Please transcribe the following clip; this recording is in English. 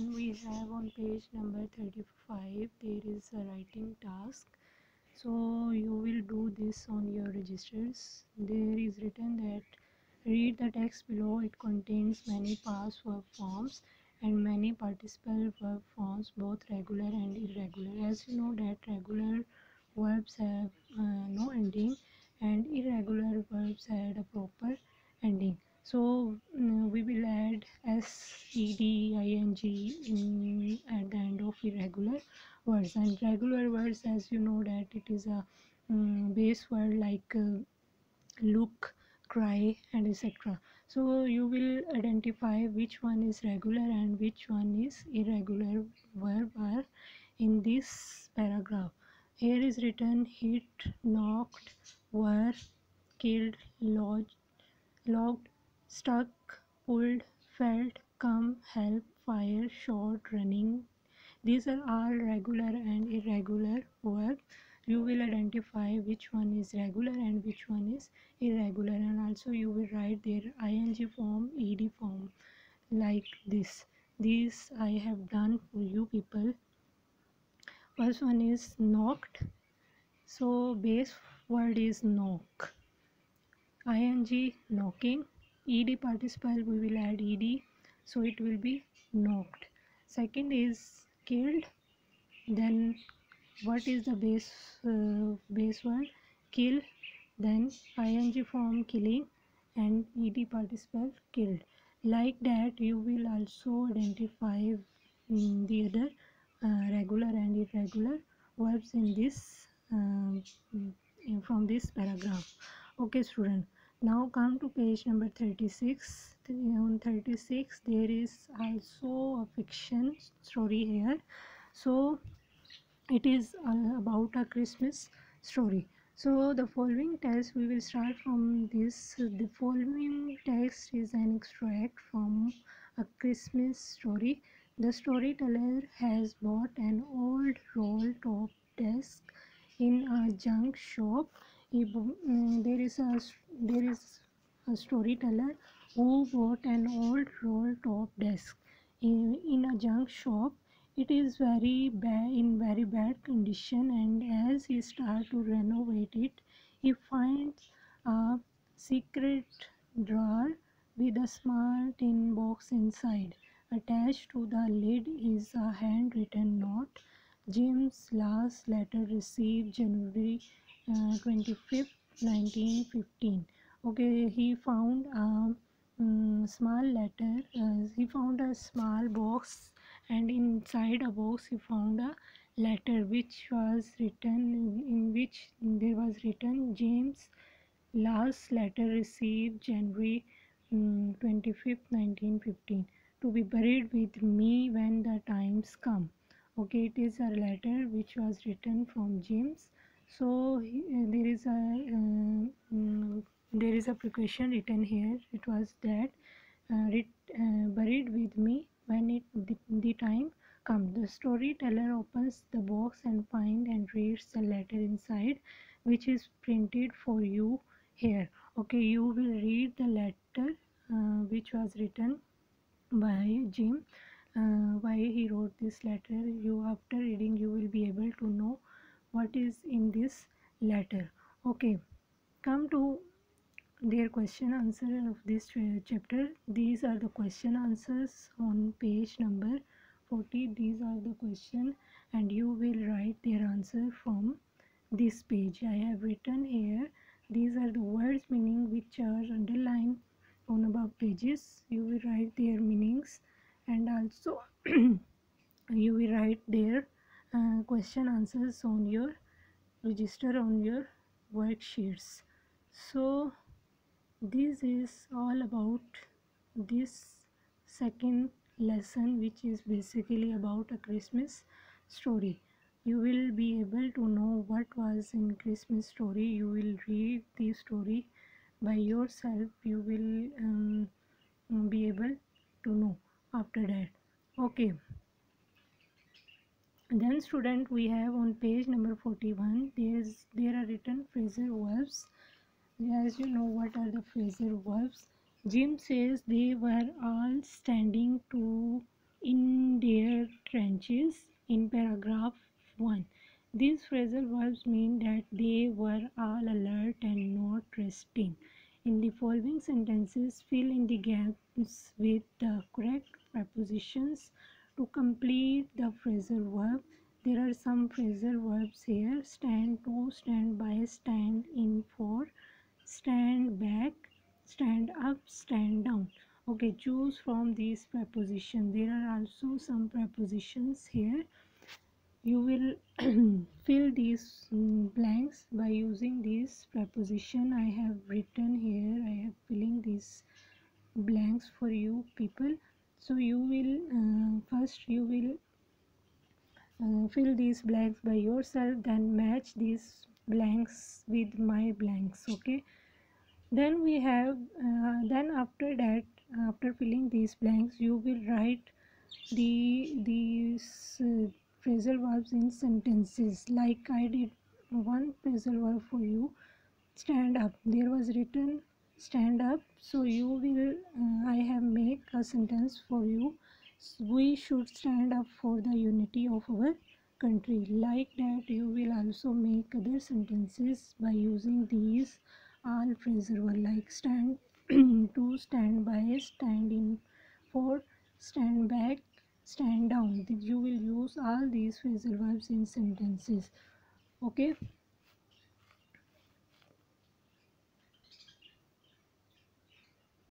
Then we have on page number 35, there is a writing task. So you will do this on your registers. There is written that read the text below. It contains many past verb forms and many participle verb forms, both regular and irregular. As you know that regular verbs have no ending and irregular verbs had a proper ending. So we will add sed ing in at the end of irregular words. And regular words, as you know that it is a base word like look, cry, and etc. So you will identify which one is regular and which one is irregular verb are in this paragraph. Here is written hit, knocked, were, killed, logged, stuck, pulled, felt, come, help, fire, shot, running. These are all regular and irregular verbs. You will identify which one is regular and which one is irregular, and also you will write their ing form, ed form like this. These I have done for you people. First one is knocked. So base word is knock. Ing knocking. Ed participle we will add ed, so it will be knocked. Second is killed. Then what is the base word? Kill. Then ing form killing and ed participle killed. Like that you will also identify the other regular and irregular verbs in this from this paragraph. Okay student, now come to page number 36. On 36 there is also a fiction story here. So it is about a Christmas story. So the following text, we will start from this. The following text is an extract from a Christmas story. The storyteller has bought an old roll top desk in a junk shop. There is a storyteller who bought an old roll top desk in a junk shop. It is very bad condition, and as he starts to renovate it, he finds a secret drawer with a small tin box inside. Attached to the lid is a handwritten note. Jim's last letter received January 25th, 1915. Okay, he found a small letter. He found a small box, and inside a box he found a letter which was written, in which there was written James last letter received January 25th, 1915, to be buried with me when the times come. Okay, it is a letter which was written from James. So there is a precaution written here. It was that buried with me when the time comes. The storyteller opens the box and finds and reads the letter inside, which is printed for you here. Okay, you will read the letter which was written by Jim. Why he wrote this letter? You, after reading, you will be able to know what is in this letter. Okay, come to their question answer of this chapter. These are the question answers on page number 40. These are the question, and you will write their answer from this page. I have written here. These are the words meaning which are underlined on above pages. You will write their meanings, and also you will write their question answers on your register, on your worksheets. So this is all about this second lesson, which is basically about a Christmas story. You will be able to know what was in Christmas story. You will read the story by yourself. You will be able to know after that. Okay, then student, we have on page number 41, there are written phrasal verbs. As you know, what are the phrasal verbs? Jim says they were all standing to in their trenches in paragraph 1. These phrasal verbs mean that they were all alert and not resting. In the following sentences, fill in the gaps with the correct prepositions to complete the phrasal verb. There are some phrasal verbs here: stand to, stand by, stand in for, stand back, stand up, stand down. Okay, choose from these prepositions. There are also some prepositions here. You will fill these blanks by using this preposition I have written here. I have filling these blanks for you people. So you will first you will fill these blanks by yourself, then match these blanks with my blanks. Okay, then we have then after that, after filling these blanks, you will write these phrasal verbs in sentences. Like I did one phrasal verb for you, stand up. There was written stand up, so you will I have make a sentence for you: we should stand up for the unity of our country. Like that, you will also make other sentences by using these all phrasal verbs, like stand to, stand by, stand in for, stand back, stand down. You will use all these phrasal verbs in sentences. Okay.